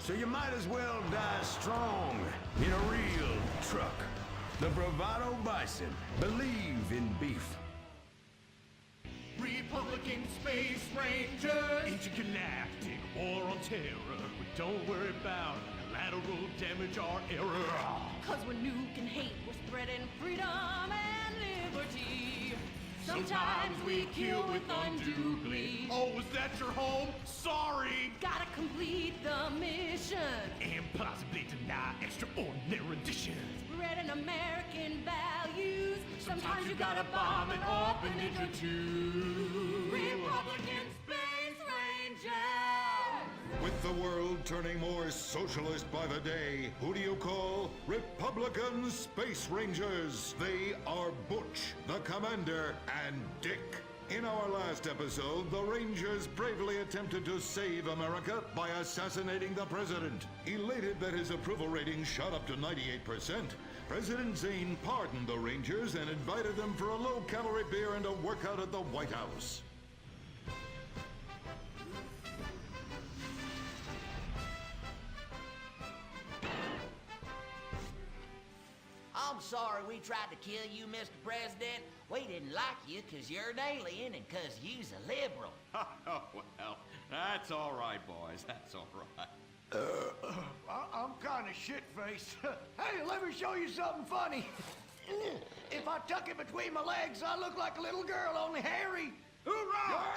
So you might as well die strong in a real truck. The Bravado Bison. Believe in beef. Republican Space Ranger, intergalactic war on terror. But don't worry about collateral damage or error. Cause we're nuking hate, we're spreading freedom and liberty. Sometimes we kill with undue glee. Oh, was that your home? Sorry. Gotta complete the mission. And possibly deny extraordinary additions. Spreading American values. Sometimes you gotta bomb an orphanage or two. Republican Space Rangers! With the world turning more socialist by the day, who do you call Republican Space Rangers? They are Butch, the Commander, and Dick. In our last episode, the Rangers bravely attempted to save America by assassinating the president. Elated that his approval rating shot up to 98%, President Zane pardoned the Rangers and invited them for a low-calorie beer and a workout at the White House. I'm sorry we tried to kill you, Mr. President. We didn't like you 'cause you're an alien and 'cause you's a liberal. Oh, well, that's all right, boys. That's all right. I'm kind of shit-faced. Hey, let me show you something funny. If I tuck it between my legs, I look like a little girl, only hairy. Hoorah!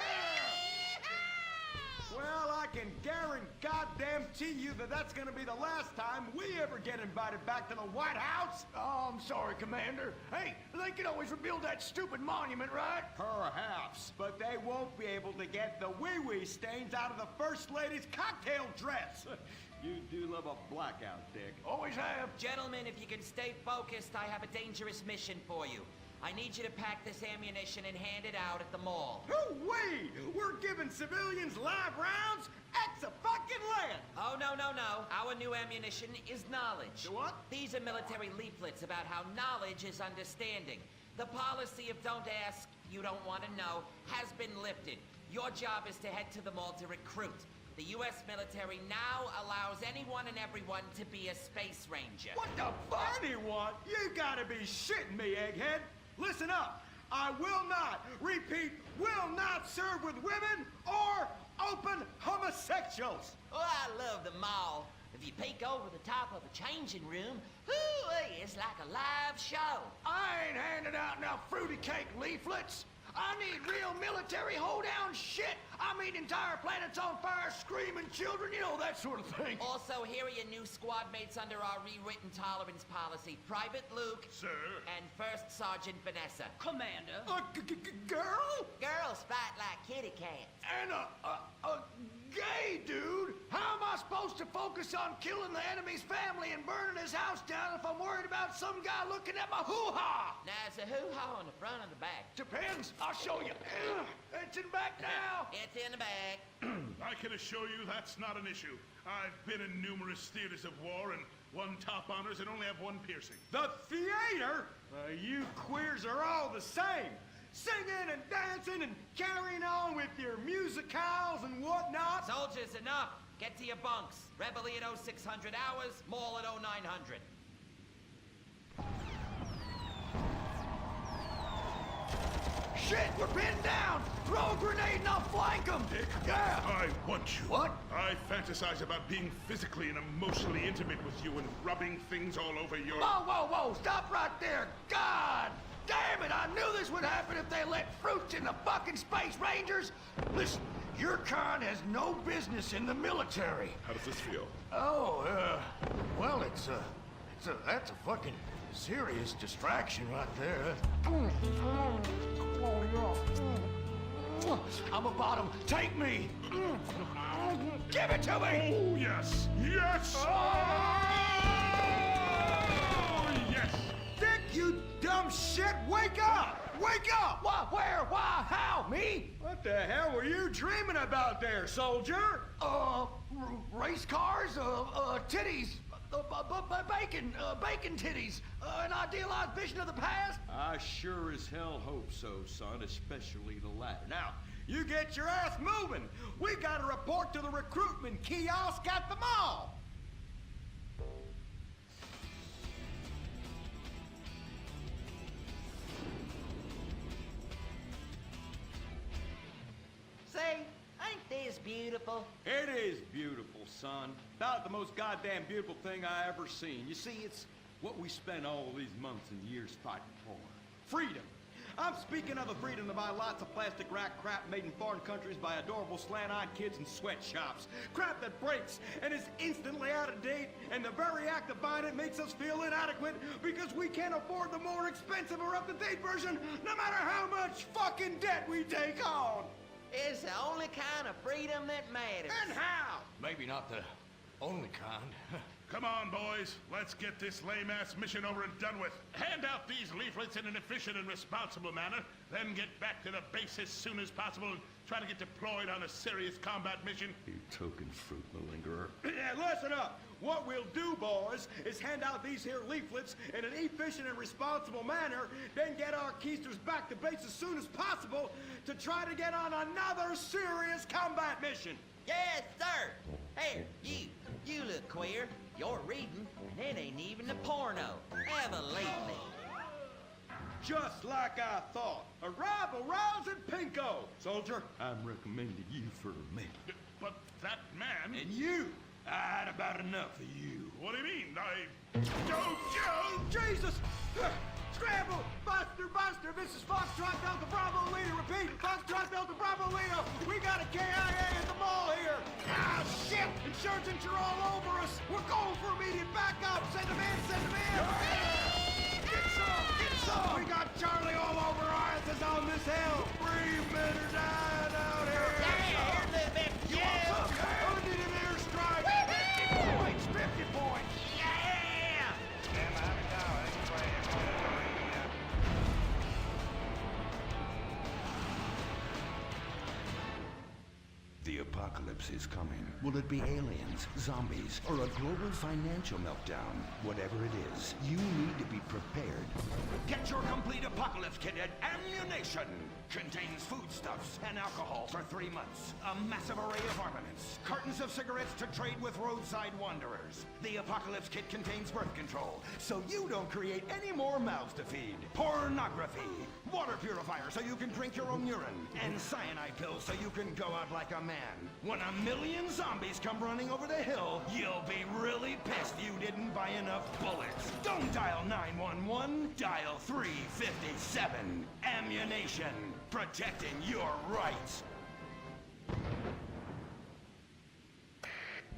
Well, I can guarantee you that that's gonna be the last time we ever get invited back to the White House. Oh, I'm sorry, Commander. Hey, they can always rebuild that stupid monument, right? Perhaps, but they won't be able to get the wee-wee stains out of the First Lady's cocktail dress. You do love a blackout, Dick. Always have. Gentlemen, if you can stay focused, I have a dangerous mission for you. I need you to pack this ammunition and hand it out at the mall. Hoo-wee! We're giving civilians live rounds? Ex-a-fucking-land! Oh, no, no, no. Our new ammunition is knowledge. What? These are military leaflets about how knowledge is understanding. The policy of don't ask, you don't want to know, has been lifted. Your job is to head to the mall to recruit. The U.S. military now allows anyone and everyone to be a space ranger. What the fuck? Anyone? You gotta be shitting me, egghead! Listen up! I will not, repeat, will not serve with women or open homosexuals! Oh, I love the mall. If you peek over the top of a changing room, it's like a live show. I ain't handing out no fruity cake leaflets. I need real military hoedown shit. I mean entire planets on fire, screaming children, you know, that sort of thing. Also, here are your new squad mates under our rewritten tolerance policy. Private Luke. Sir. And First Sergeant Vanessa. Commander. A girl? Girls fight like kitty cats. And a gay dude? How am I supposed to focus on killing the enemy's family and burning his house down if I'm worried about some guy looking at my hoo-ha? Now, is the hoo-ha on the front or the back? Depends. I'll show you. It's in back now. It's in the back. I can assure you that's not an issue. I've been in numerous theaters of war and won top honors and only have one piercing. The theater? You queers are all the same. Singing and dancing and carrying on with your musicals and whatnot. Soldiers, enough. Get to your bunks. Reveille at 0600 hours, mall at 0900. Shit, we're pinned down. Throw a grenade and I'll flank them. Dick, Yeah. I want you. What? I fantasize about being physically and emotionally intimate with you and rubbing things all over your... Whoa, whoa, whoa. Stop right there. God damn it. I knew this would happen if they let fruits in the fucking Space Rangers. Listen, your kind has no business in the military. How does this feel? Oh, well, that's a fucking serious distraction right there. I'm a bottom. Take me. Give it to me. Oh, yes. Yes! Oh, yes! Dick, you dumb shit, wake up! Wake up! What, where, why, how, me? What the hell were you dreaming about there, soldier? Race cars, titties, bacon titties, an idealized vision of the past. I sure as hell hope so, son, especially the latter. Now, You get your ass moving. We got to report to the recruitment kiosk at the mall. Say, ain't this beautiful? It is beautiful, son. About the most goddamn beautiful thing I ever seen. You see, it's what we spent all these months and years fighting for. Freedom. I'm speaking of the freedom to buy lots of plastic rack crap made in foreign countries by adorable slant-eyed kids in sweatshops. Crap that breaks and is instantly out of date, and the very act of buying it makes us feel inadequate because we can't afford the more expensive or up-to-date version, no matter how much fucking debt we take on. It's the only kind of freedom that matters. And how? Maybe not the only kind. Come on, boys. Let's get this lame-ass mission over and done with. Hand out these leaflets in an efficient and responsible manner, then get back to the base as soon as possible and try to get deployed on a serious combat mission. You token fruit malingerer. Yeah, listen up. What we'll do, boys, is hand out these here leaflets in an efficient and responsible manner, then get our keisters back to base as soon as possible to try to get on another serious combat mission. Yes, sir. Hey, you look queer. You're reading, and it ain't even a porno. Evidently. Just like I thought. Arrival rouse and pinko. Soldier, I'm recommending you for a minute. But that man... And you. I had about enough of you. What do you mean? Joe! Jesus! Scramble! Buster! This is Foxtrot Delta Bravo Leader. Repeat, Foxtrot Delta Bravo Leader. We got a KIA at the mall here. Ah, shit! Insurgents are all over us. We're going for immediate backup. Send them in, send them in. Get some. We got Charlie all over our asses on this hill. 3 minutes out here. Here's a bit. You want some? I need an airstrike. 50 points, 50 points. Yeah! The apocalypse is coming. Will it be aliens, zombies, or a global financial meltdown? Whatever it is, you need to be prepared. Get your complete apocalypse kit at Ammunition. Contains foodstuffs and alcohol for 3 months. A massive array of armaments. Cartons of cigarettes to trade with roadside wanderers. The apocalypse kit contains birth control, so you don't create any more mouths to feed. Pornography. Water purifier so you can drink your own urine. And cyanide pills so you can go out like a man. When 1,000,000 zombies come running over the hill, you'll be really pissed you didn't buy enough bullets. Don't dial 911, dial 357. Ammunition. Protecting your rights.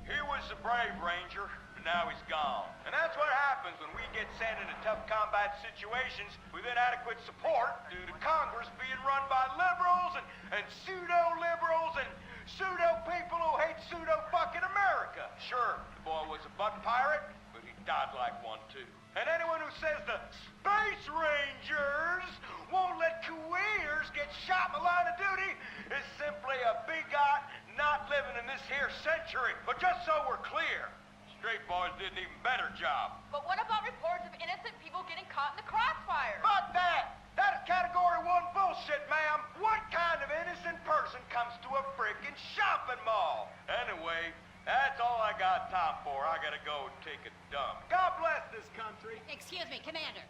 He was the brave ranger, but now he's gone. And that's what happens when we get sent into tough combat situations with inadequate support due to Congress being run by liberals and pseudo-liberals and pseudo-people who hate pseudo-fucking America. Sure, the boy was a butt pirate, but he died like one too. And anyone who says the Space Rangers won't let queers get shot in the line of duty is simply a bigot not living in this here century. But just so we're clear, straight boys did an even better job. But what about reports of innocent people getting caught in the crossfire? Fuck that! That is category 1 bullshit, ma'am. What kind of innocent person comes to a frickin' shopping mall? Anyway, that's all I got time for. I gotta go and take a dump. God bless this country. Excuse me, Commander.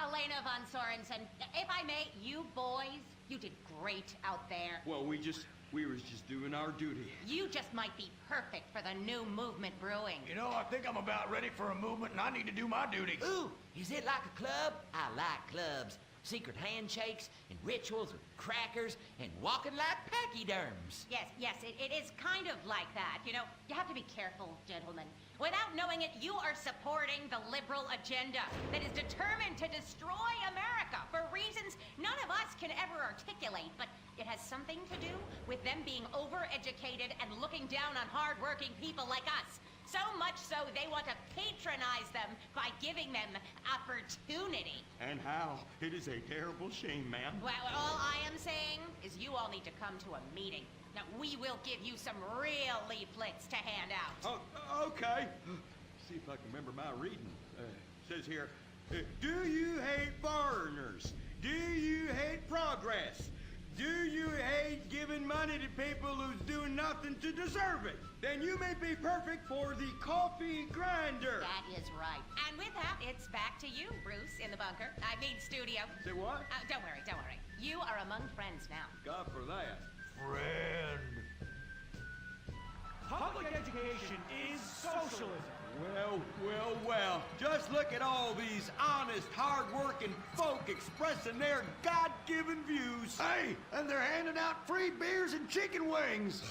Elena von Sorensen. If I may, you boys, you did great out there. Well, we was just doing our duty. You just might be perfect for the new movement brewing. You know, I think I'm about ready for a movement and I need to do my duty. Ooh, is it like a club? I like clubs. Secret handshakes and rituals with crackers and walking like pachyderms. Yes, it is kind of like that. You know, you have to be careful, gentlemen. Without knowing it, you are supporting the liberal agenda that is determined to destroy America for reasons none of us can ever articulate, but it has something to do with them being overeducated and looking down on hard-working people like us. So much so they want to patronize them by giving them opportunity. And how? It is a terrible shame, ma'am. Well, all I am saying is you all need to come to a meeting. Now, we will give you some real leaflets to hand out. Oh, okay. See if I can remember my reading. Says here, do you hate foreigners? Do you hate progress? Do you hate giving money to people who's doing nothing to deserve it? Then you may be perfect for the coffee grinder. That is right. And with that, it's back to you, Bruce, in the bunker. I mean, studio. Say what? Don't worry, don't worry. You are among friends now. God for that. Friend. Public education is socialism. Well. Just look at all these honest, hard-working folk expressing their God-given views. Hey, and they're handing out free beers and chicken wings.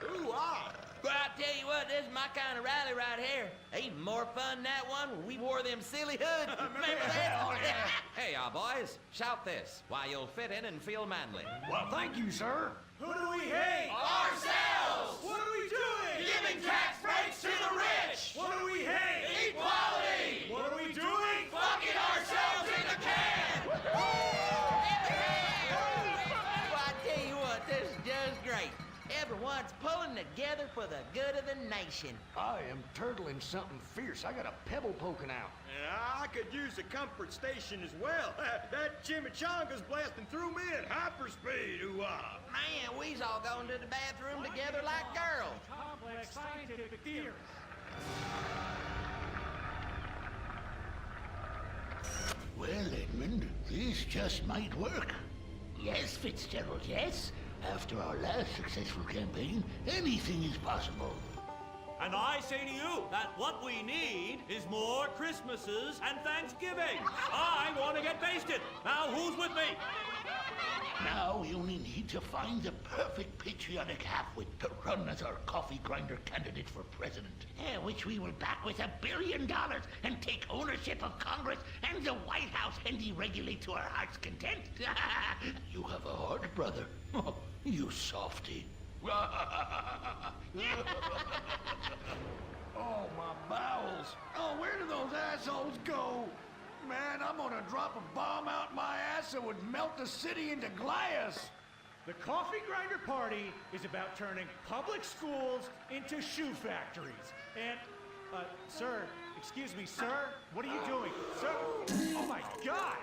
Ooh, ah. Well, I tell you what, this is my kind of rally right here. Even more fun than that one when we wore them silly hoods. Remember that? Oh, yeah. Hey, boys, shout this, why you'll fit in and feel manly. Well, thank you, sir. Who do we hate? Ourselves! What are we doing? Giving tax breaks to the rich! What do we hate? Equality! What are we doing? Fucking ourselves in the can! Well, I tell you what, this is just great. Everyone's pulling together for the good of the nation. I am turtling something fierce. I got a pebble poking out. Yeah, I could use a comfort station as well. That chimichanga's blasting through me at hyperspeed. Ooh-ah. Man, we's all going to the bathroom together like girls. Complex scientific theories. Well, Edmund, this just might work. Yes, Fitzgerald, yes. After our last successful campaign, anything is possible. And I say to you that what we need is more Christmases and Thanksgiving. I want to get basted. Now, who's with me? Now we only need to find the perfect patriotic halfwit to run as our coffee grinder candidate for president. Which we will back with $1 billion and take ownership of Congress and the White House and deregulate to our heart's content. You have a heart, brother. You softy. Oh, my bowels. Oh, where do those assholes go? Man, I'm gonna drop a bomb out my ass that would melt the city into glass. The Coffee Grinder Party is about turning public schools into shoe factories. And, sir, excuse me, sir, what are you doing? Sir, oh my God!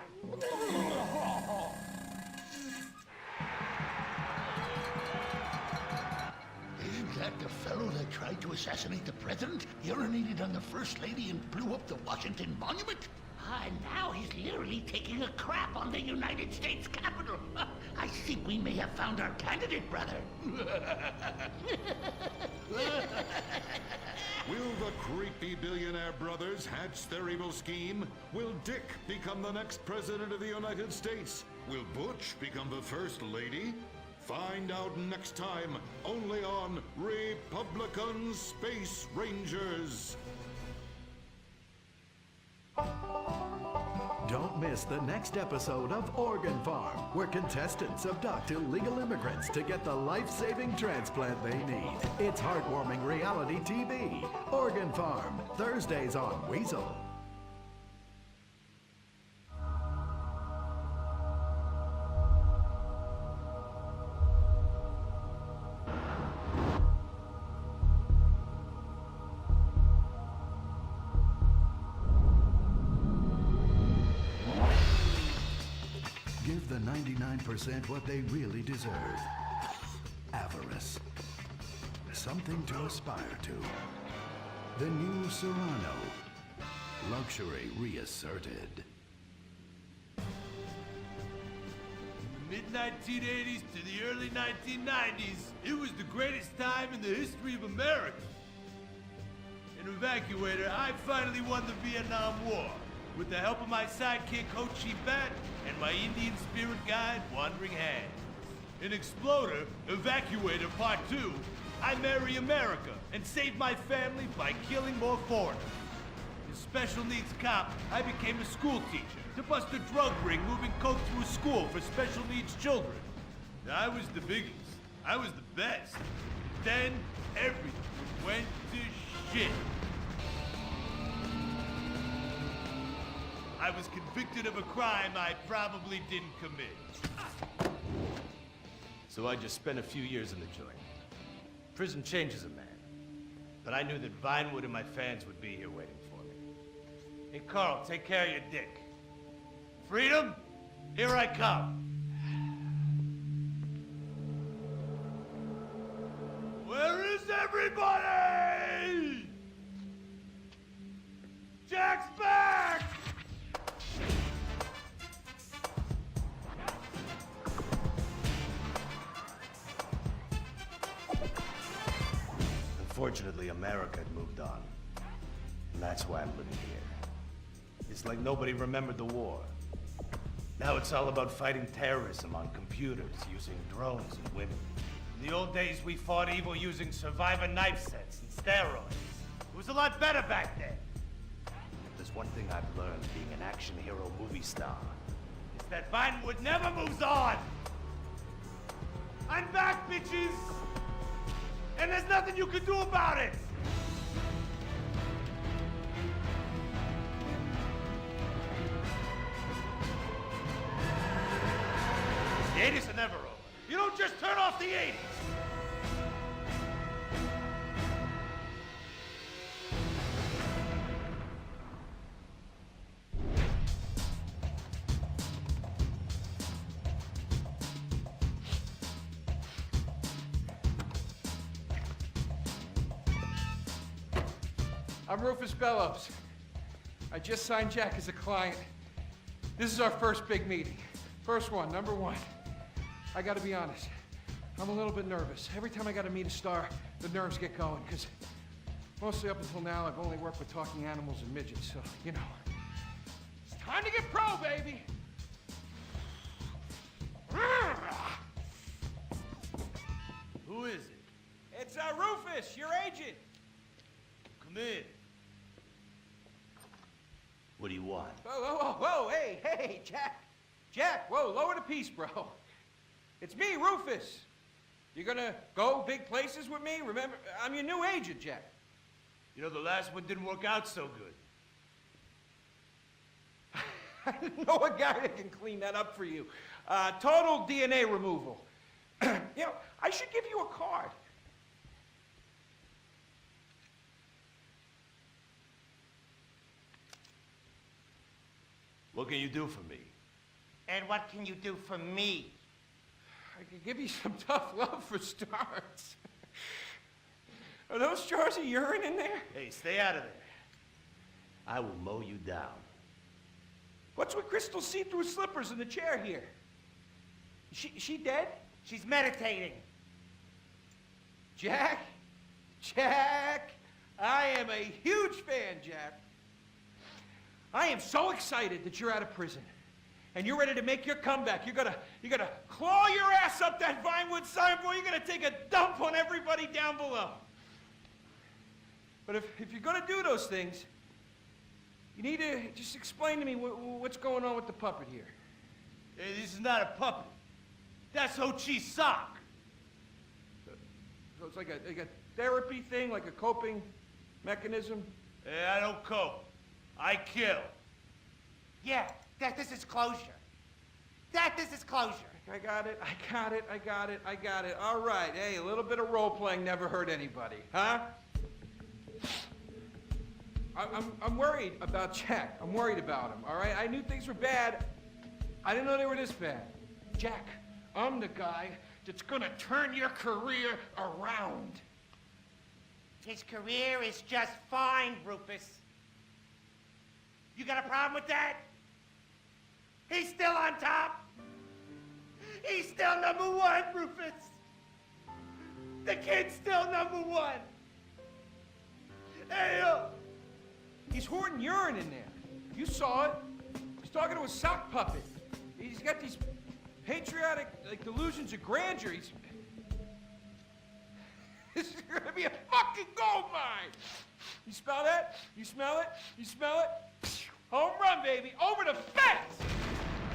Isn't that the fellow that tried to assassinate the president, urinated on the First Lady, and blew up the Washington Monument? And now he's literally taking a crap on the United States Capitol. I think we may have found our candidate, brother. Will the creepy billionaire brothers hatch their evil scheme? Will Dick become the next president of the United States? Will Butch become the First Lady? Find out next time, only on Republican Space Rangers. Don't miss the next episode of Organ Farm, where contestants abduct illegal immigrants to get the life-saving transplant they need. It's heartwarming reality TV. Organ Farm, Thursdays on Weasel. Give the 99% what they really deserve. Avarice. Something to aspire to. The new Serrano. Luxury reasserted. Mid-1980s to the early 1990s, it was the greatest time in the history of America. An evacuator, I finally won the Vietnam War with the help of my sidekick Ho Chi Bat and my Indian spirit guide Wandering Hand. An exploder, evacuator part 2, I marry America and save my family by killing more foreigners. As special needs cop, I became a school teacher to bust a drug ring moving coke through a school for special needs children. I was the biggest. I was the best. Then everything went to shit. I was convicted of a crime I probably didn't commit. So I just spent a few years in the joint. Prison changes a man. But I knew that Vinewood and my fans would be here waiting for me. Hey, Carl, take care of your dick. Freedom, here I come. Unfortunately, America had moved on. And that's why I'm living here. It's like nobody remembered the war. Now it's all about fighting terrorism on computers, using drones and women. In the old days, we fought evil using survivor knife sets and steroids. It was a lot better back then. If there's one thing I've learned being an action hero movie star, it's that Vinewood never moves on! I'm back, bitches! And there's nothing you can do about it! The 80s are never over. You don't just turn off the 80s! I'm Rufus Bellows. I just signed Jack as a client. This is our first big meeting. First one, number one. I gotta be honest, I'm a little bit nervous. Every time I gotta meet a star, the nerves get going, because mostly up until now, I've only worked with talking animals and midgets, so, you know. It's time to get pro, baby! Who is it? It's Rufus, your agent. Come in. What do you want? Whoa, hey, Jack, whoa, lower the piece, bro. It's me, Rufus. You gonna go big places with me? Remember, I'm your new agent, Jack. You know, the last one didn't work out so good. I know a guy that can clean that up for you. Total DNA removal. You know, I should give you a card. What can you do for me? And what can you do for me? I could give you some tough love for starts. Are those jars of urine in there? Hey, stay out of there. I will mow you down. What's with Crystal's see-through slippers in the chair here? She dead? She's meditating. Jack, I am a huge fan, Jack. I am so excited that you're out of prison. And you're ready to make your comeback. You're gonna claw your ass up that Vinewood sign, boy. You're gonna take a dump on everybody down below. But if you're gonna do those things, you need to just explain to me what's going on with the puppet here. Hey, this is not a puppet. That's Ho Chi's sock. So it's like a therapy thing, like a coping mechanism? Hey, I don't cope. I kill. Yeah, this is closure. This is closure. I got it. All right, hey, a little bit of role-playing never hurt anybody, huh? I'm worried about Jack. I'm worried about him, all right? I knew things were bad. I didn't know they were this bad. Jack, I'm the guy that's gonna turn your career around. His career is just fine, Rufus. You got a problem with that? He's still on top. He's still #1, Rufus. The kid's still #1. Hey, He's hoarding urine in there. You saw it. He's talking to a sock puppet. He's got these patriotic, like, delusions of grandeur. This is gonna be a fucking gold mine. You smell that? You smell it? You smell it? Home run, baby. Over the fence!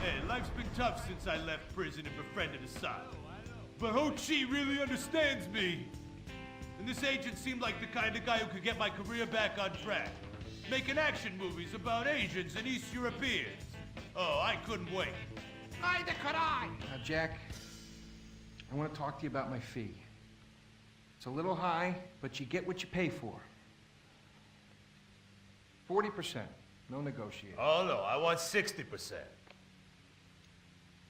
Hey, life's been tough since I left prison and befriended Assad. But Ho Chi really understands me. And this agent seemed like the kind of guy who could get my career back on track. Making action movies about Asians and East Europeans. Oh, I couldn't wait. Neither could I. Now, Jack, I want to talk to you about my fee. It's a little high, but you get what you pay for. 40%. No negotiating. Oh, no, I want 60%.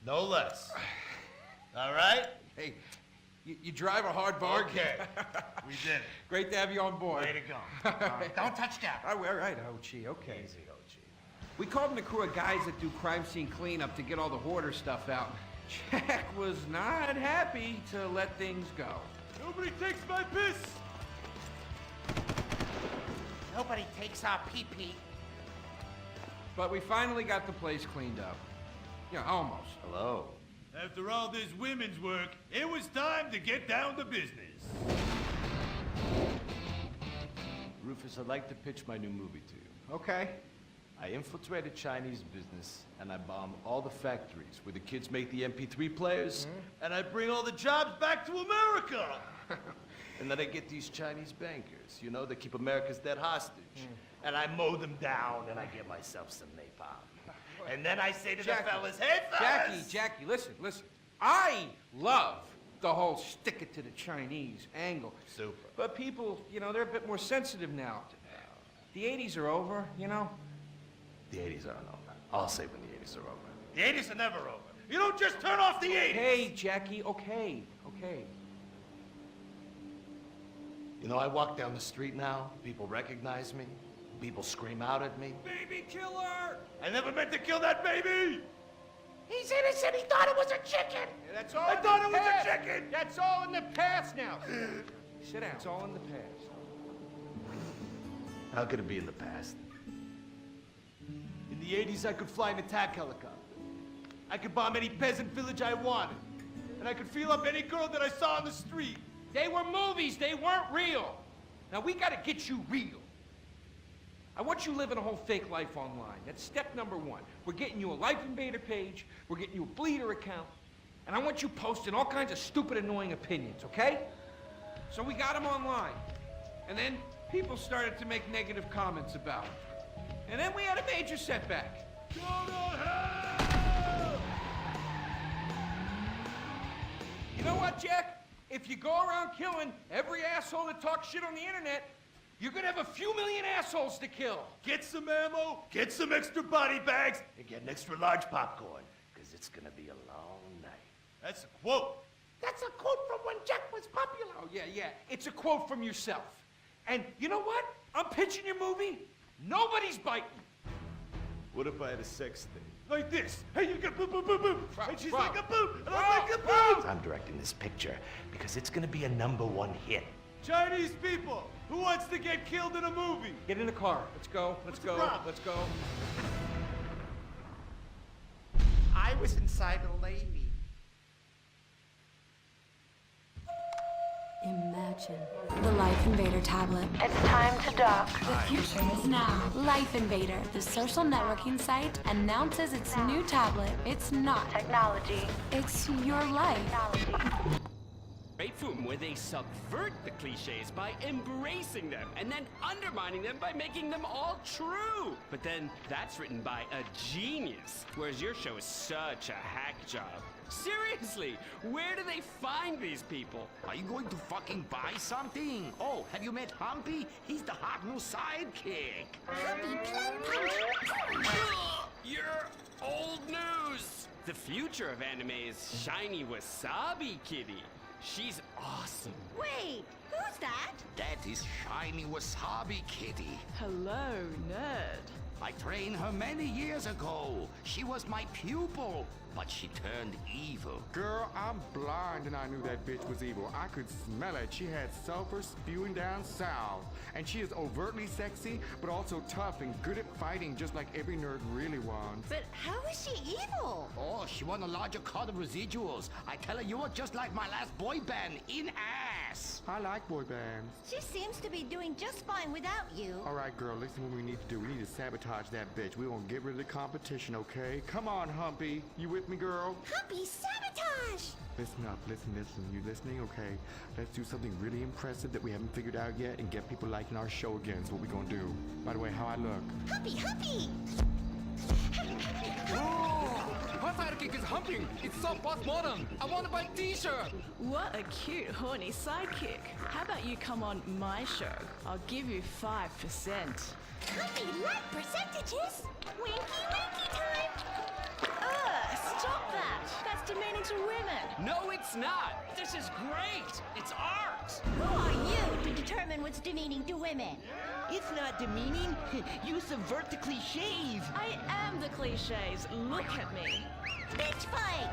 No less. All right? Hey, you drive a hard bargain. Okay. We did it. Great to have you on board. Way to go. Don't touch Jack. All right, Ho-Chi, okay. Easy, Ho-Chi. We called in a crew of guys that do crime scene cleanup to get all the hoarder stuff out. Jack was not happy to let things go. Nobody takes my piss! Nobody takes our pee-pee. But we finally got the place cleaned up. Yeah, almost. Hello. After all this women's work, it was time to get down to business. Rufus, I'd like to pitch my new movie to you. Okay. I infiltrated Chinese business, and I bombed all the factories where the kids make the MP3 players. And I bring all the jobs back to America. And then I get these Chinese bankers, you know, that keep America's debt hostage. And I mow them down, and I get myself some napalm. And then I say to the fellas, hey, fellas! Jackie, listen. I love the whole stick it to the Chinese angle. Super. But people, you know, they're a bit more sensitive now. The 80s are over, you know? The 80s aren't over. I'll say when the 80s are over. The 80s are never over. You don't just turn off the 80s! Hey, Jackie, okay. You know, I walk down the street now, people recognize me, people scream out at me. Baby killer! I never meant to kill that baby! He's innocent. He thought it was a chicken. Yeah, that's all I thought it was a chicken! That's all in the past now. Sit down. It's all in the past. How could it be in the past? In the 80s, I could fly an attack helicopter. I could bomb any peasant village I wanted. And I could feel up any girl that I saw on the street. They were movies. They weren't real. Now, we gotta get you real. I want you living a whole fake life online. That's step number one. We're getting you a Life Invader page. We're getting you a Bleeder account. And I want you posting all kinds of stupid, annoying opinions, okay? So we got them online. And then people started to make negative comments about it. And then we had a major setback. Go to hell! You know what, Jack? If you go around killing every asshole that talks shit on the internet, you're gonna have a few million assholes to kill. Get some ammo, get some extra body bags, and get an extra large popcorn, because it's gonna be a long night. That's a quote. That's a quote from when Jack was popular. Oh, yeah. It's a quote from yourself. And you know what? I'm pitching your movie. Nobody's biting. What if I had a sex thing? Like this. Hey, you got boom, boom, boom, boom. And she's like a boom, and I'm like a boom. I'm directing this picture because it's gonna be a #1 hit. Chinese people, who wants to get killed in a movie? Get in the car. Let's go. Let's go. I was inside a lady. Imagine the Life Invader tablet. It's time to dock. The future is now. Life Invader, the social networking site, announces its new tablet. It's not Technology. It's your life. Great film where they subvert the cliches by embracing them and then undermining them by making them all true. But then that's written by a genius, whereas your show is such a hack job. Seriously, where do they find these people? Are you going to fucking buy something? Oh, have you met Humpy? He's the hot new sidekick. You're old news. The future of anime is shiny wasabi kitty. She's awesome. Wait, who's that? That is shiny wasabi kitty. Hello, nerd. I trained her many years ago. She was my pupil, but she turned evil. Girl, I'm blind and I knew that bitch was evil. I could smell it. She had sulfur spewing down south. And she is overtly sexy, but also tough and good at fighting, just like every nerd really wants. But how is she evil? Oh, she won a larger cut of residuals. I tell her you were just like my last boy band, in ass. I like boy bands. She seems to be doing just fine without you. All right, girl, listen what we need to do. We need to sabotage that bitch. We won't get rid of the competition, okay? Come on, Humpy. You with me, girl? Humpy, sabotage! Listen up, listen. You listening? Okay. Let's do something really impressive that we haven't figured out yet and get people liking our show again. That's what we're gonna do. By the way, how I look? Humpy! Her sidekick is humping. It's so postmodern. I want to buy a t-shirt. What a cute, horny sidekick. How about you come on my show? I'll give you 5%. Humpy, like percentages? Winky time! Stop that! That's demeaning to women. No, it's not. This is great. It's art. Who are you to determine what's demeaning to women? It's not demeaning. You subvert the cliches. I am the cliches. Look at me. Bitch fight!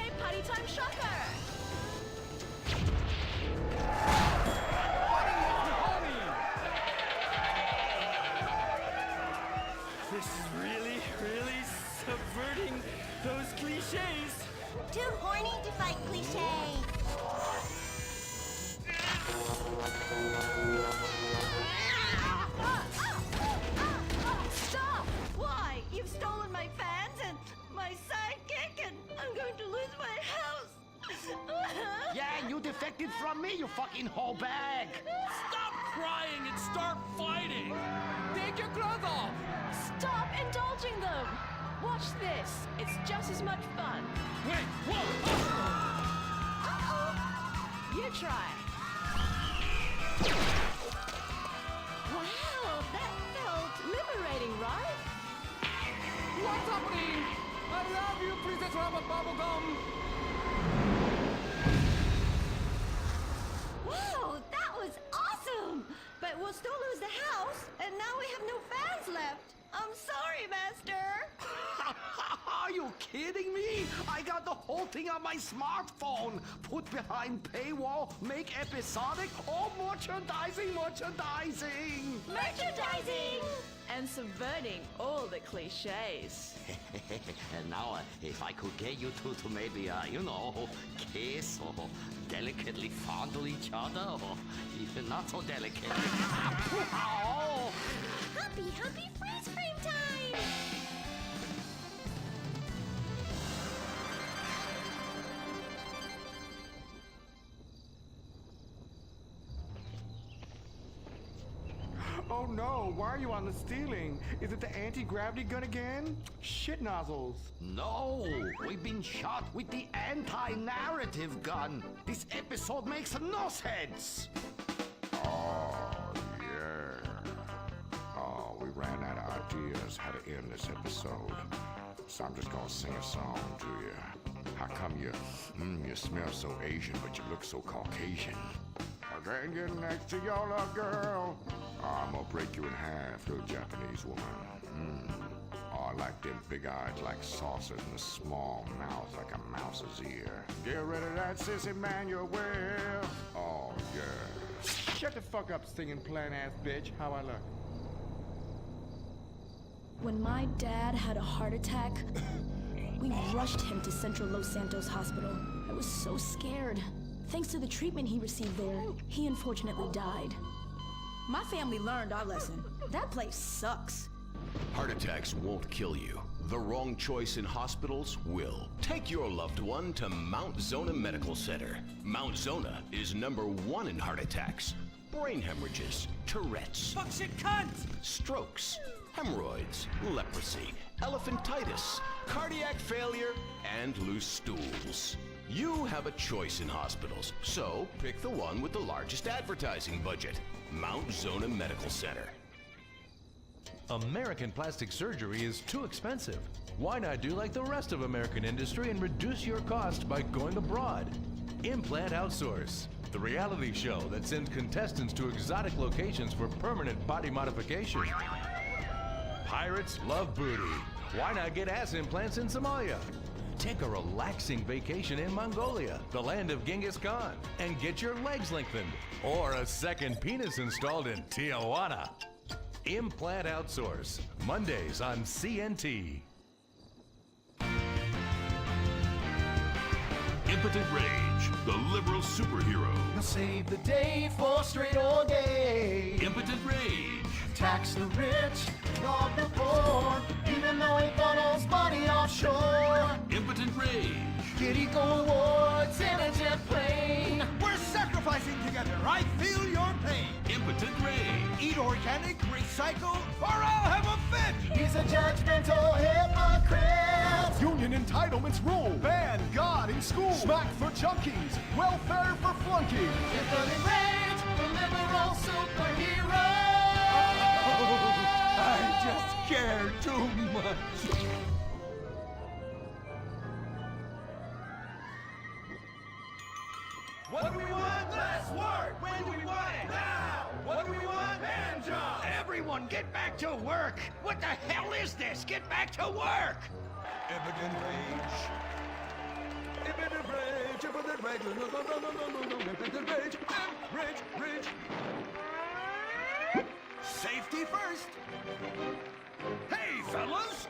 cliche party time shocker. This is really subverting those cliches. Too horny to fight cliches. Stop! Why? You've stolen my fans and my sidekick, and I'm going to lose my house. Yeah, you defected from me, you fucking whole bag. Stop crying and start fighting. Take your clothes off. Stop indulging them. Watch this. It's just as much fun. Wait, whoa! You try. Wow, that felt liberating, right? What's happening? I love you, Princess Robert Bubblegum. Wow, that was awesome! But we'll still lose the house, and now we have no fans left. I'm sorry, Master. Are you kidding me? I got the whole thing on my smartphone. Put behind paywall, make episodic, all merchandising. Merchandising! And subverting all the cliches. And now, if I could get you two to maybe, kiss or delicately fondle each other, or even not so delicate. Oh. Happy freeze frame time! Oh no, why are you on the ceiling? Is it the anti-gravity gun again? Shit nozzles. No, we've been shot with the anti-narrative gun. This episode makes no sense. Oh, yeah. Oh, we ran out of ideas how to end this episode. So I'm just gonna sing a song to you. How come you smell so Asian, but you look so Caucasian? I can't get next to your little girl. Oh, I'm gonna break you in half, little Japanese woman. Oh, I like them big eyes like saucers and a small mouth like a mouse's ear. Get rid of that sissy man, you will. Oh, yeah. Shut the fuck up, singing plant-ass bitch. How I look? When my dad had a heart attack, we rushed him to Central Los Santos Hospital. I was so scared. Thanks to the treatment he received there, he unfortunately died. My family learned our lesson. That place sucks. Heart attacks won't kill you. The wrong choice in hospitals will. Take your loved one to Mount Zona Medical Center. Mount Zona is #1 in heart attacks, brain hemorrhages, Tourette's, Fuck shit cunt! strokes, hemorrhoids, leprosy, elephantitis, cardiac failure, and loose stools. You have a choice in hospitals, so pick the one with the largest advertising budget. Mount Zona Medical Center. American plastic surgery is too expensive. Why not do like the rest of American industry and reduce your cost by going abroad? Implant Outsource, the reality show that sends contestants to exotic locations for permanent body modification. Pirates love booty. Why not get ass implants in Somalia? Take a relaxing vacation in Mongolia, the land of Genghis Khan, and get your legs lengthened. Or a second penis installed in Tijuana. Implant Outsource, Mondays on CNT. Impotent Rage, the liberal superhero. He'll save the day for straight or gay. Impotent Rage. Tax the rich, rob the poor, even though he funnels money offshore. Impotent Rage. Get eco awards in a jet plane. We're sacrificing together. I feel your pain. Impotent Rage. Eat organic, recycle, or I'll have a fit. He's a judgmental hypocrite. Union entitlements rule. Ban God in school. Smack for junkies. Welfare for flunkies. Impotent Rage, the liberal superhero. I just care too much. What do we want? Less work. When do we want it? Now. What do we want? Hand job. Everyone get back to work. What the hell is this? Get back to work. Impotent Rage. rage, rage. Safety first. Hey, fellas!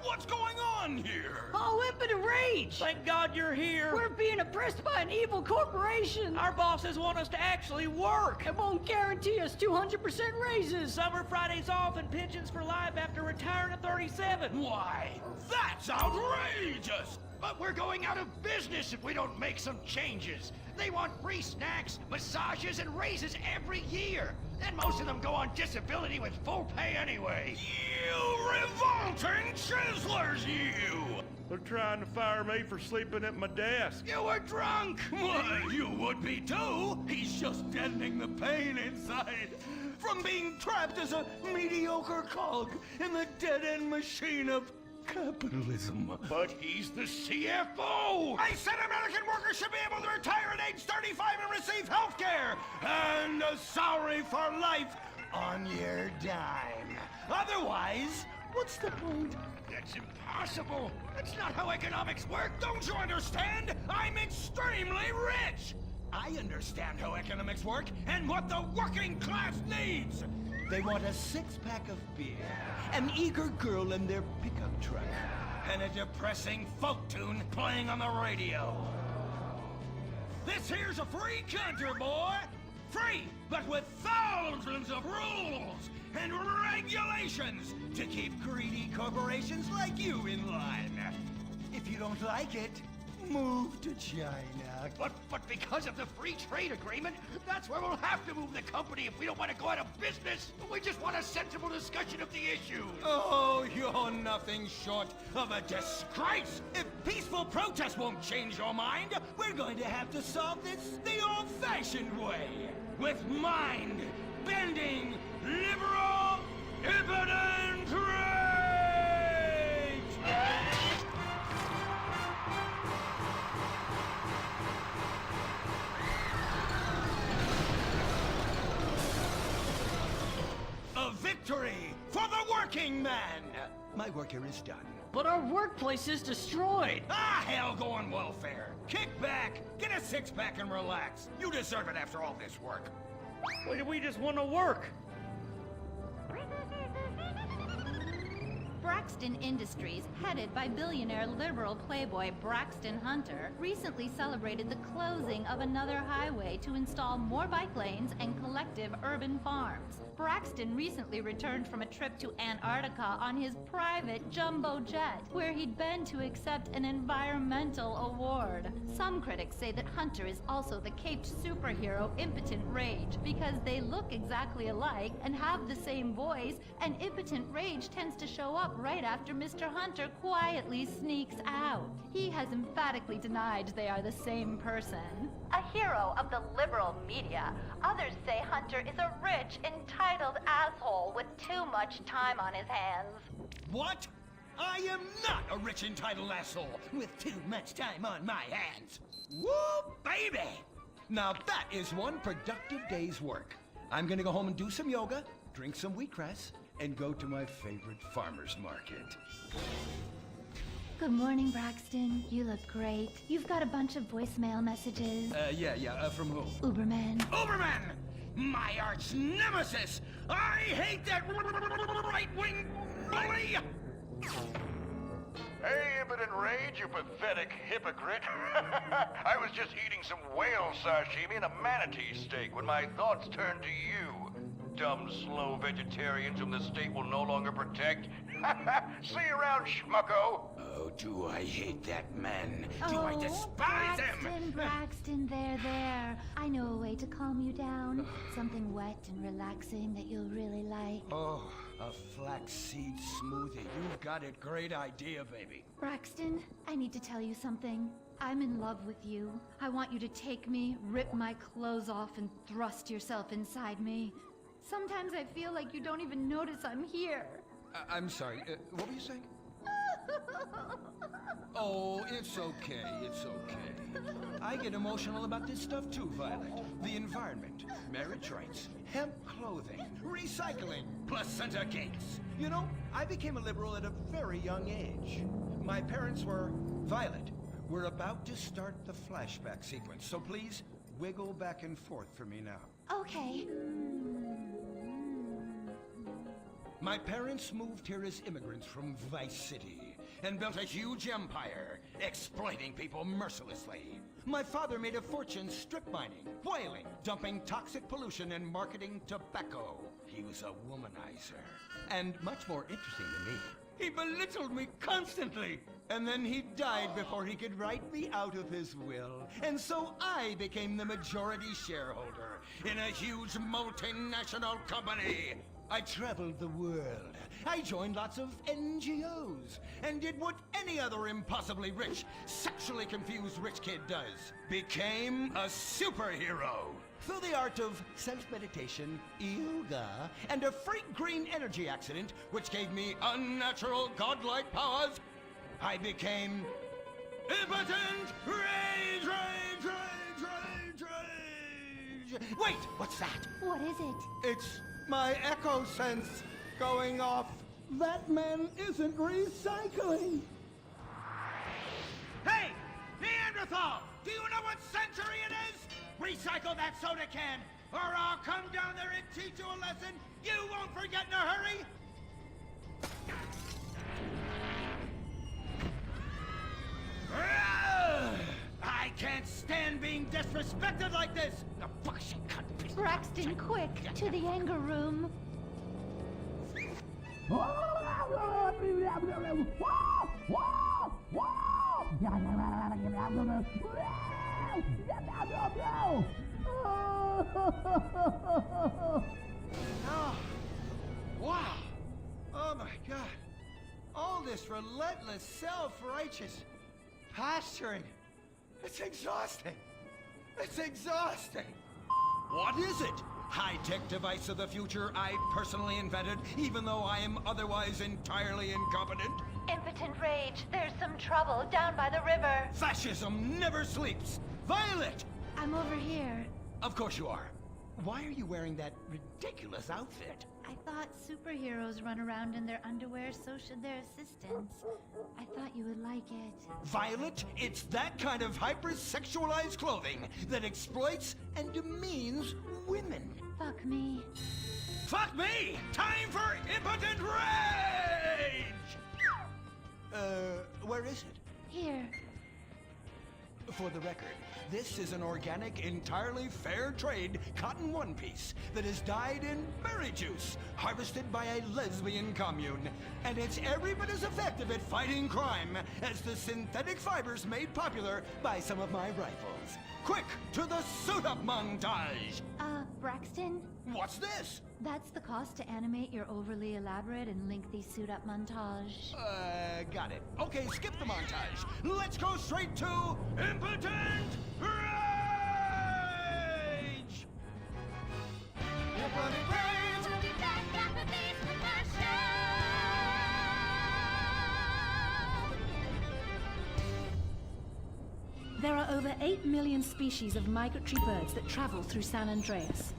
What's going on here? Oh, impotent rage! Thank God you're here. We're being oppressed by an evil corporation. Our bosses want us to actually work. It won't guarantee us 200% raises. Summer Fridays off and pensions for life after retiring at 37. Why, that's outrageous! But we're going out of business if we don't make some changes. They want free snacks, massages, and raises every year. And most of them go on disability with full pay anyway. You revolting chiselers, you! They're trying to fire me for sleeping at my desk. You were drunk! Why, you would be too! He's just deadening the pain inside from being trapped as a mediocre cog in the dead-end machine of capitalism. But he's the CFO! I said American workers should be able to retire at age 35 and receive health care and a salary for life on your dime. Otherwise, what's the point? That's impossible. That's not how economics work. Don't you understand? I'm extremely rich! I understand how economics work and what the working class needs! They want a six-pack of beer, an eager girl in their pickup truck, and a depressing folk tune playing on the radio. This here's a free country, boy! Free, but with thousands of rules and regulations to keep greedy corporations like you in line. If you don't like it, move to China. But because of the free trade agreement, that's where we'll have to move the company if we don't want to go out of business. We just want a sensible discussion of the issue. Oh, you're nothing short of a disgrace. If peaceful protest won't change your mind, we're going to have to solve this the old-fashioned way. With mind-bending, liberal, impotent rage! A victory for the working man! My work here is done. But our workplace is destroyed. Ah, hell, go on welfare. Kick back, get a six-pack and relax. You deserve it after all this work. We just want to work. Braxton Industries, headed by billionaire liberal playboy Braxton Hunter, recently celebrated the closing of another highway to install more bike lanes and collective urban farms. Braxton recently returned from a trip to Antarctica on his private jumbo jet, where he'd been to accept an environmental award. Some critics say that Hunter is also the caped superhero Impotent Rage, because they look exactly alike and have the same voice, and Impotent Rage tends to show up right after Mr. Hunter quietly sneaks out. He has emphatically denied they are the same person. A hero of the liberal media, others say Hunter is a rich, entitled asshole with too much time on his hands. What? I am not a rich, entitled asshole with too much time on my hands. Woo, baby! Now that is one productive day's work. I'm gonna go home and do some yoga, drink some wheatgrass, and go to my favorite farmer's market. Good morning, Braxton. You look great. You've got a bunch of voicemail messages. From who? Uberman. Uberman! My arch nemesis! I hate that right-wing bully! Hey, Impotent Rage, you pathetic hypocrite. I was just eating some whale sashimi and a manatee steak when my thoughts turned to you. Dumb, slow vegetarians whom the state will no longer protect. See you around, schmucko. Oh, do I hate that man? Do I despise him? Braxton, there. I know a way to calm you down. Something wet and relaxing that you'll really like. Oh, a flaxseed smoothie. You've got a great idea, baby. Braxton, I need to tell you something. I'm in love with you. I want you to take me, rip my clothes off, and thrust yourself inside me. Sometimes I feel like you don't even notice I'm here. I'm sorry, what were you saying? Oh, it's okay. I get emotional about this stuff too, Violet. The environment, marriage rights, hemp clothing, recycling, placenta cakes. You know, I became a liberal at a very young age. My parents were, Violet, We're about to start the flashback sequence, so please wiggle back and forth for me now. Okay. My parents moved here as immigrants from Vice City and built a huge empire, exploiting people mercilessly. My father made a fortune strip mining, whaling, dumping toxic pollution, and marketing tobacco. He was a womanizer. And much more interesting than me, he belittled me constantly. And then he died before he could write me out of his will. And so I became the majority shareholder in a huge multinational company. I traveled the world. I joined lots of NGOs and did what any other impossibly rich, sexually confused rich kid does. Became a superhero. Through the art of self-meditation, yoga, and a freak green energy accident, which gave me unnatural godlike powers, I became impotent rage, rage, rage, rage, rage. Wait, what's that? What is it? It's my echo sense going off. That man isn't recycling. Hey, Neanderthal, do you know what century it is? Recycle that soda can, or I'll come down there and teach you a lesson you won't forget in a hurry. I can't stand being disrespected like this! The fuck she cut me. Braxton, quick, to the anger room. Oh, wow. Oh my God. All this relentless, self-righteous posturing. It's exhausting. It's exhausting. What is it? High-tech device of the future I personally invented, even though I am otherwise entirely incompetent? Impotent rage. There's some trouble down by the river. Fascism never sleeps. Violet! I'm over here. Of course you are. Why are you wearing that ridiculous outfit? I thought superheroes run around in their underwear, so should their assistants. I thought you would like it. Violet, it's that kind of hypersexualized clothing that exploits and demeans women. Fuck me. Fuck me! Time for impotent rage! Where is it? Here. For the record, this is an organic, entirely fair trade cotton one piece that is dyed in berry juice, harvested by a lesbian commune. And it's every bit as effective at fighting crime as the synthetic fibers made popular by some of my rivals. Quick, to the suit-up montage! Braxton? What's this? That's the cost to animate your overly elaborate and lengthy suit-up montage. Got it. Okay, skip the montage. Let's go straight to impotent rage! Impotent rage! We'll be back after these commercials. There are over 8 million species of migratory birds that travel through San Andreas.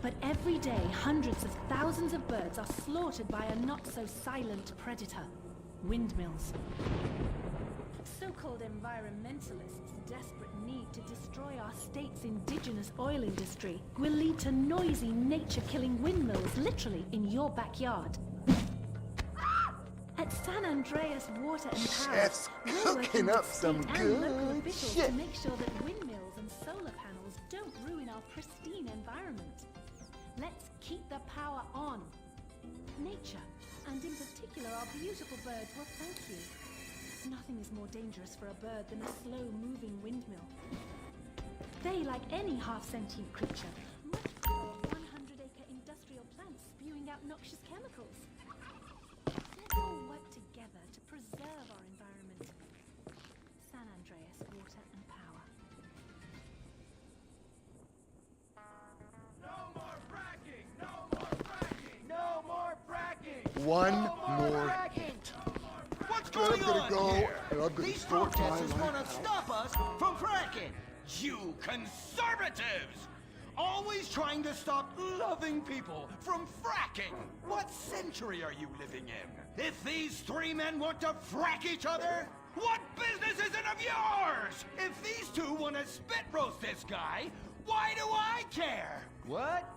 But every day, hundreds of thousands of birds are slaughtered by a not-so-silent predator, windmills. So-called environmentalists' desperate need to destroy our state's indigenous oil industry will lead to noisy, nature-killing windmills literally in your backyard. At San Andreas Water and Power, Chef's we're cooking working up with some state and local good officials shit. to make sure that windmills and solar panels don't ruin our pristine environment. Let's keep the power on. Nature, and in particular our beautiful birds, will thank you. Nothing is more dangerous for a bird than a slow-moving windmill. They, like any half-sentient creature, much prefer 100-acre industrial plants spewing out noxious chemicals. Let's all work together to preserve our environment. San Andreas Water and Power. No more fracking! No more fracking! No more fracking! One No more fracking! What's But going I'm gonna on go, here? and I'm gonna These start my protesters life want to out. stop us from fracking. You conservatives! Always trying to stop loving people from fracking. What century are you living in? If these three men want to frack each other, What business is it of yours? If these two want to spit roast this guy, why do I care? What?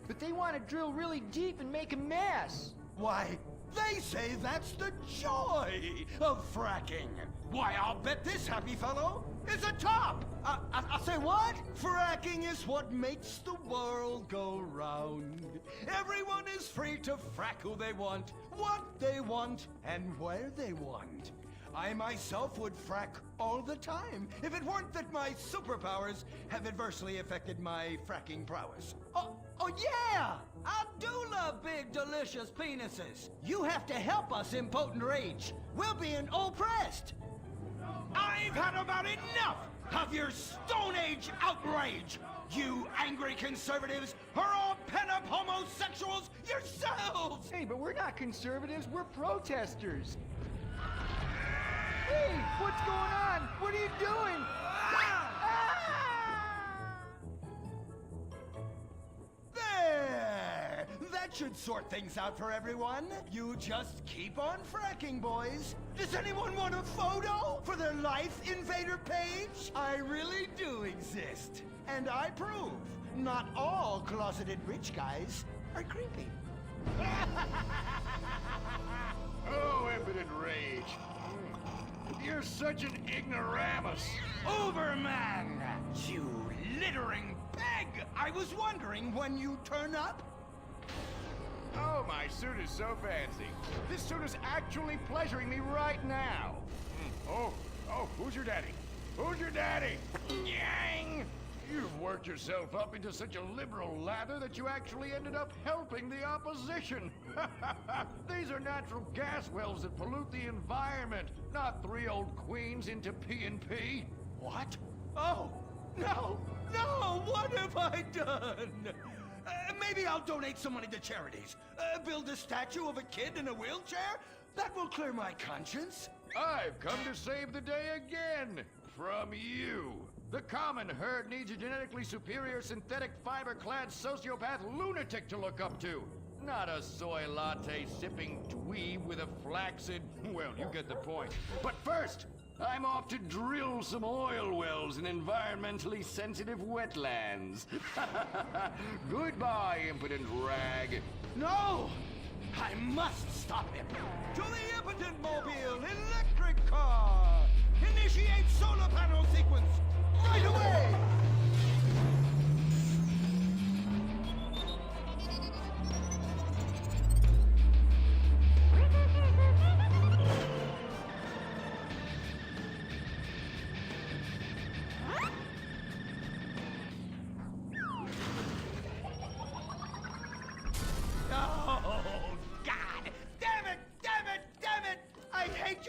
But they want to drill really deep and make a mess. Why, they say that's the joy of fracking. Why, I'll bet this happy fellow is a top. I say what? Fracking is what makes the world go round. Everyone is free to frack who they want, what they want, and where they want. I myself would frack all the time if it weren't that my superpowers have adversely affected my fracking prowess. Oh yeah! I do love big, delicious penises. You have to help us, impotent rage. We're being oppressed. I've had about enough of your Stone Age outrage. You angry conservatives are all pent-up homosexuals yourselves! Hey, but we're not conservatives, we're protesters. Hey, what's going on? What are you doing? There! That should sort things out for everyone. You just keep on fracking, boys. Does anyone want a photo for their Life Invader page? I really do exist. And I prove not all closeted rich guys are creepy. Oh, impotent rage. You're such an ignoramus. Overman! You littering peg! I was wondering when you turn up. Oh, my suit is so fancy. This suit is actually pleasuring me right now. Oh, who's your daddy? Who's your daddy? Yang! You've worked yourself up into such a liberal lather that you actually ended up helping the opposition. These are natural gas wells that pollute the environment, not 3 old queens into P&P. What? Oh, no, what have I done? Maybe I'll donate some money to charities. Build a statue of a kid in a wheelchair? That will clear my conscience. I've come to save the day again. From you. The common herd needs a genetically superior synthetic fiber-clad sociopath lunatic to look up to. Not a soy latte sipping dweeb with a flaccid... Well, you get the point. But first, I'm off to drill some oil wells in environmentally sensitive wetlands. Goodbye, impotent rag. No! I must stop him. To the impotent mobile electric car! Initiate solar panel sequence right away! Oh, God! Damn it! I hate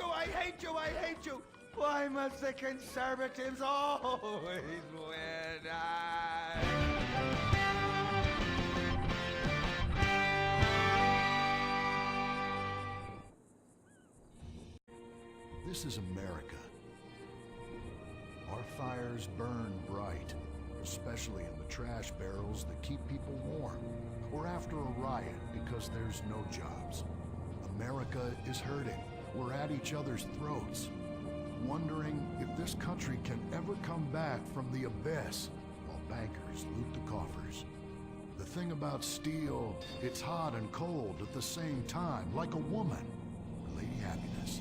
you! Why must the conservatives always win? This is America. Our fires burn bright, especially in the trash barrels that keep people warm, or after a riot because there's no jobs. America is hurting. We're at each other's throats, wondering if this country can ever come back from the abyss while bankers loot the coffers. The thing about steel, it's hot and cold at the same time, like a woman or Lady Happiness.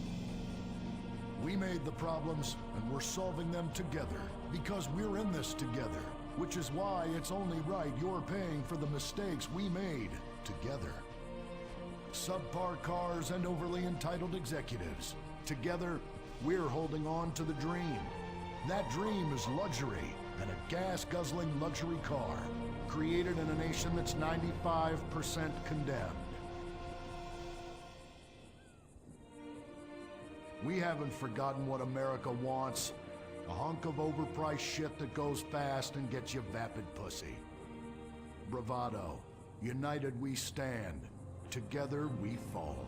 We made the problems, and we're solving them together, because we're in this together, which is why it's only right you're paying for the mistakes we made together. Subpar cars and overly entitled executives. Together, we're holding on to the dream. That dream is luxury, and a gas-guzzling luxury car, created in a nation that's 95% condemned. We haven't forgotten what America wants. A hunk of overpriced shit that goes fast and gets you vapid pussy. Bravado. United we stand. Together we fall.